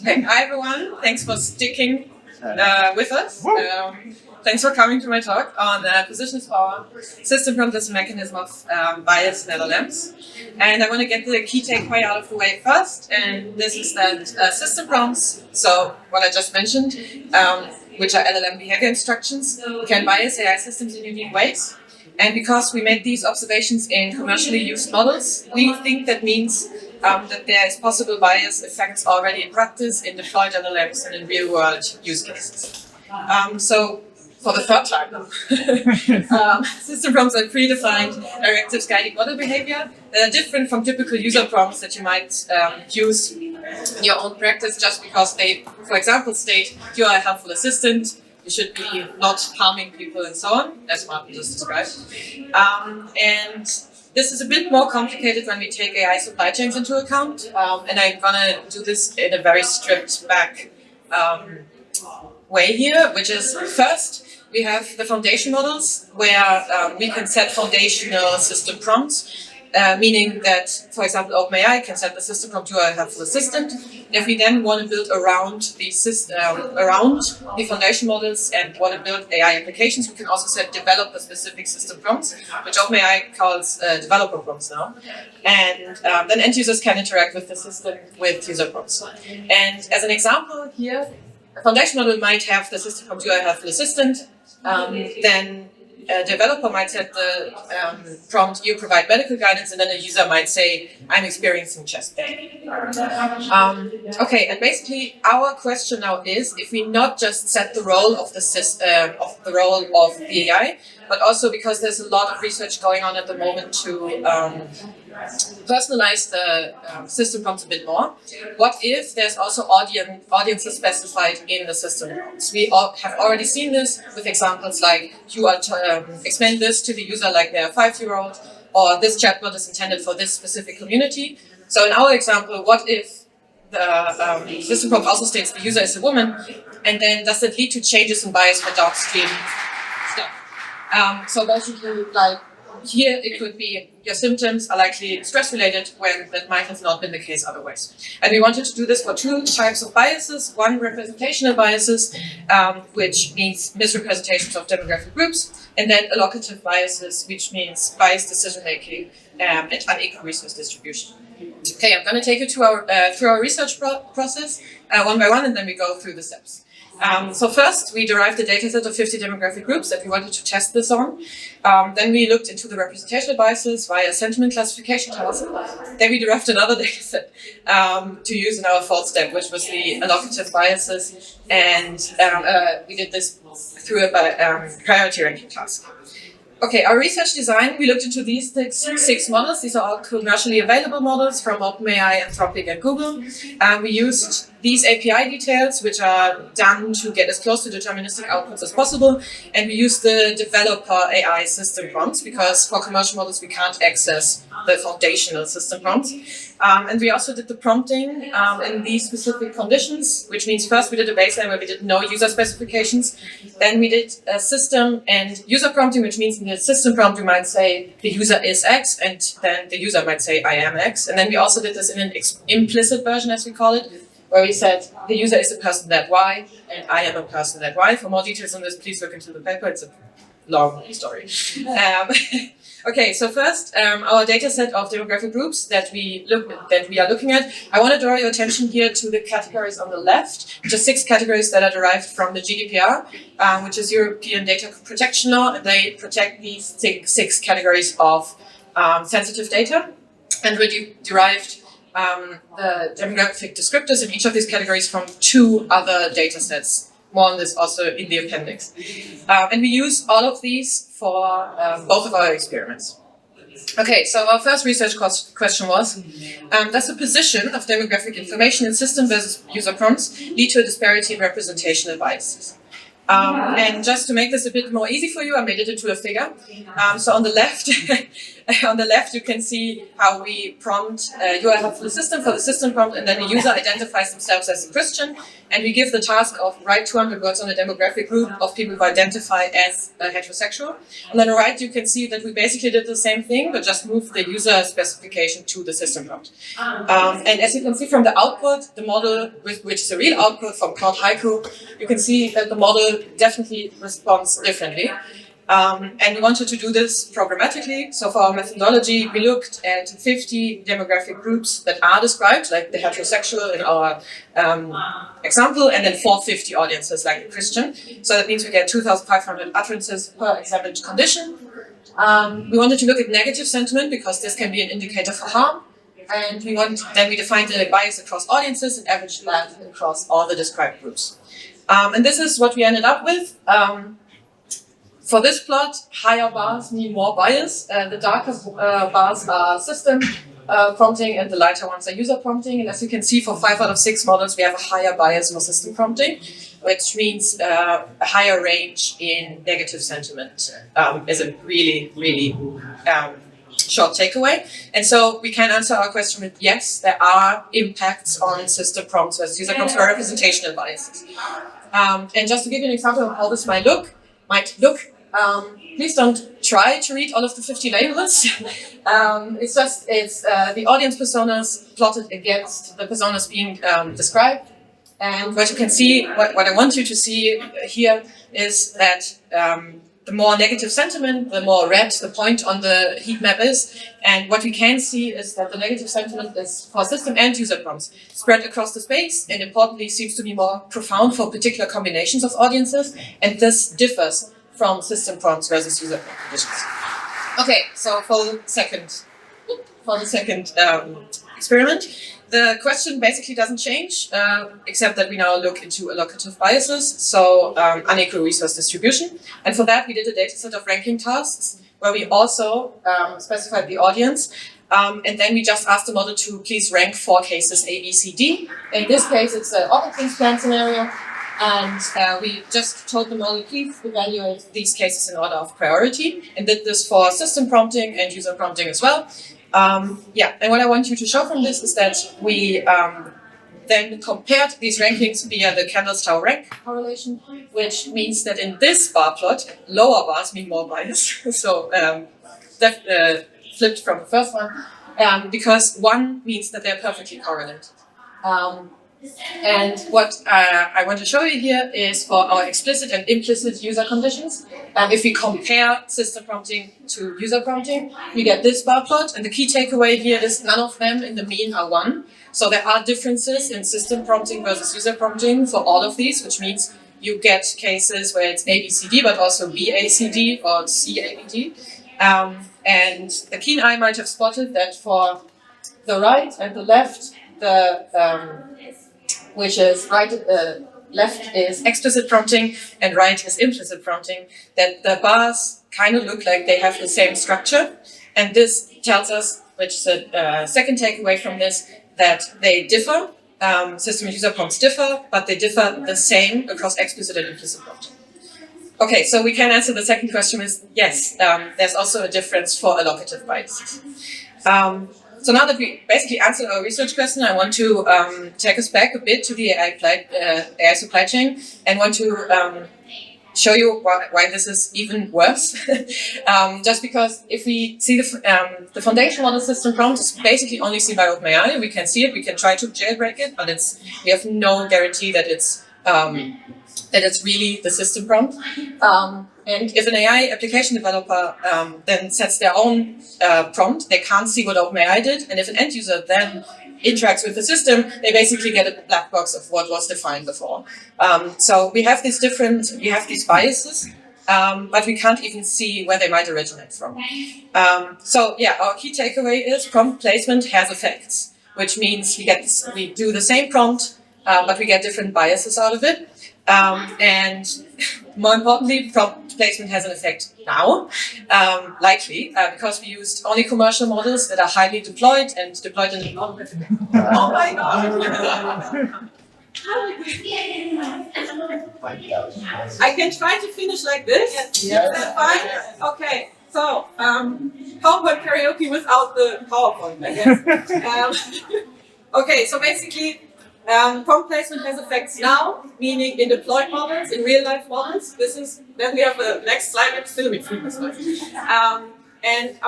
Okay, hi everyone. Thanks for sticking with us. Thanks for coming to my talk on positions for system prompt as a mechanism of bias in LLMs. And I want to get the key takeaway out of the way first, and this is that system prompts, so what I just mentioned, which are LLM behavior instructions, can bias AI systems in unique ways. And because we made these observations in commercially used models, we think that means that there is possible bias effects already in practice in deployed LLMs and in real-world use cases. So, for the third time, system prompts are predefined directives guiding model behavior that are different from typical user prompts that you might use in your own practice just because they, for example, state you are a helpful assistant, you should be not harming people and so on, as Martin just described. And this is a bit more complicated when we take AI supply chains into account, and I'm gonna do this in a very stripped back way here, which is first, we have the foundation models where we can set foundational system prompts, meaning that, for example, OpenAI can set the system prompt you are a helpful assistant. If we then want to build around the foundation models and want to build AI applications, we can also set developer-specific system prompts, which OpenAI calls developer prompts now. And then end users can interact with the system with user prompts. And as an example here, a foundation model might have the system prompt you are a helpful assistant. Then a developer might set the prompt, you provide medical guidance, and then a user might say, I'm experiencing chest pain. Okay, and basically our question now is, if we not just set the role of the role of the AI, but also because there's a lot of research going on at the moment to personalize the system prompts a bit more. What if there's also audiences specified in the system prompts? We have already seen this with examples like you are explain this to the user like they're a 5-year-old, or this chatbot is intended for this specific community. So in our example, what if the system prompt also states the user is a woman, and then does it lead to changes in bias for downstream stuff? So basically, like, here it could be your symptoms are likely stress-related when that might have not been the case otherwise. And we wanted to do this for two types of biases. One, representational biases, which means misrepresentations of demographic groups, and then allocative biases, which means biased decision-making and unequal resource distribution. Okay, I'm going to take you to through our research process one by one, and then we go through the steps. So first, we derived a dataset of 50 demographic groups that we wanted to test this on. Then we looked into the representational biases via a sentiment classification task. Then we derived another dataset to use in our fourth step, which was the allocative biases. And we did this through a priority ranking task. Okay, our research design, we looked into these six models. These are all commercially available models from OpenAI, Anthropic, and Google. We used these API details, which are done to get as close to deterministic outputs as possible. And we used the developer AI system prompts, because for commercial models, we can't access the foundational system prompts. And we also did the prompting in these specific conditions, which means first we did a baseline where we did no user specifications. Then we did a system and user prompting, which means in the system prompt we might say the user is X, and then the user might say I am X. And then we also did this in an implicit version, as we call it, where we said the user is a person that Y, and I am a person that Y. For more details on this, please look into the paper. It's a long story. Okay, so first, our data set of demographic groups that we are looking at. I want to draw your attention here to the categories on the left, which are 6 categories that are derived from the GDPR, which is European Data Protection Law, and they protect these six categories of sensitive data, and we derived the demographic descriptors in each of these categories from 2 other data sets. More on this also in the appendix. And we use all of these for both of our experiments. Okay, so our first research question was, does the position of demographic information in system versus user prompts lead to a disparity in representational biases? And just to make this a bit more easy for you, I made it into a figure. So on the left, On the left, you can see how we prompt, you have the system for the system prompt, and then the user identifies themselves as a Christian, and we give the task of write 200 words on a demographic group of people who identify as heterosexual. And on the right, you can see that we basically did the same thing, but just moved the user specification to the system prompt. And as you can see from the output, the model, which is a real output from Cloud Haiku, you can see that the model definitely responds differently. And we wanted to do this programmatically. So for our methodology, we looked at 50 demographic groups that are described, like the heterosexual in our example, and then 450 audiences, like the Christian. So that means we get 2,500 utterances per examined condition. We wanted to look at negative sentiment because this can be an indicator for harm. And then we defined the bias across audiences and averaged that across all the described groups. And this is what we ended up with. For this plot, higher bars mean more bias. The darker bars are system prompting and the lighter ones are user prompting. And as you can see, for 5 out of 6 models, we have a higher bias for system prompting, which means a higher range in negative sentiment is a really, really short takeaway. And so we can answer our question with yes, there are impacts on system prompts versus user prompts for representational biases. And just to give you an example of how this might look, please don't try to read all of the 50 labels. It's the audience personas plotted against the personas being described. And what you can see, what I want you to see here is that the more negative sentiment, the more red the point on the heat map is. And what we can see is that the negative sentiment is for system and user prompts spread across the space, and importantly seems to be more profound for particular combinations of audiences. And this differs from system prompts versus user prompt conditions. Okay, so for the second experiment, the question basically doesn't change, except that we now look into allocative biases, so unequal resource distribution. And for that, we did a dataset of ranking tasks, where we also specified the audience. And then we just asked the model to please rank 4 cases A, B, C, D. In this case, it's an organ transplant scenario. And we just told the model, please evaluate these cases in order of priority, and did this for system prompting and user prompting as well. And what I want you to show from this is that we then compared these rankings via the Candles Tower rank correlation, which means that in this bar plot, lower bars mean more bias. So that flipped from the first one, because 1 means that they're perfectly correlated. And what I want to show you here is for our explicit and implicit user conditions. If we compare system prompting to user prompting, we get this bar plot. And the key takeaway here is none of them in the mean are 1. So there are differences in system prompting versus user prompting for all of these, which means you get cases where it's ABCD, but also BACD or CABD. And the keen eye might have spotted that for the right and the left, which is left is explicit prompting and right is implicit prompting, that the bars kind of look like they have the same structure. And this tells us, which is a second takeaway from this, that they differ. System and user prompts differ, but they differ the same across explicit and implicit prompting. Okay, so we can answer the second question is yes, there's also a difference for allocative biases. So now that we basically answered our research question, I want to take us back a bit to the AI supply chain and want to show you why this is even worse. Just because if we see the foundation model system prompt is basically only seen by OpenAI, we can see it, we can try to jailbreak it, but we have no guarantee that it's really the system prompt. And if an AI application developer then sets their own prompt, they can't see what OpenAI did. And if an end user then interacts with the system, they basically get a black box of what was defined before. So we have these biases, but we can't even see where they might originate from. So yeah, our key takeaway is prompt placement has effects, which means we do the same prompt, but we get different biases out of it. And more importantly, prompt placement has an effect now, likely, because we used only commercial models that are highly deployed and deployed in the Oh my god! I can try to finish like this. Yes. Is that fine? Okay. So, PowerPoint karaoke without the PowerPoint, I guess. Okay, so basically, prompt placement has effects now, meaning in deployed models, in real life models. Then we have the next slide, it's filming. And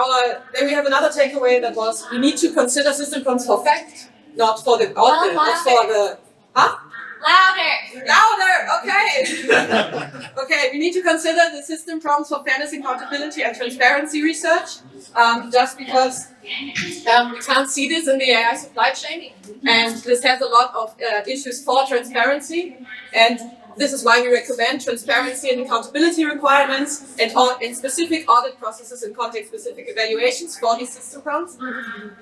then we have another takeaway that was, we need to consider system prompts for fact, not for the output, not for the, Louder, okay. Okay, we need to consider the system prompts for fairness, accountability, and transparency research, just because we can't see this in the AI supply chain, and this has a lot of issues for transparency, and this is why we recommend transparency and accountability requirements and specific audit processes and context-specific evaluations for these system prompts.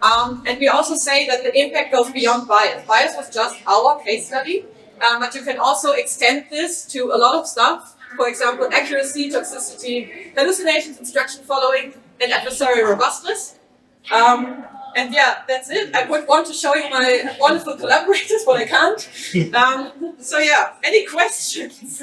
And we also say that the impact goes beyond bias. Bias was just our case study. But you can also extend this to a lot of stuff. For example, accuracy, toxicity, hallucinations, instruction following, and adversarial robustness. And yeah, that's it. I would want to show you my wonderful collaborators, but I can't. So yeah, any questions?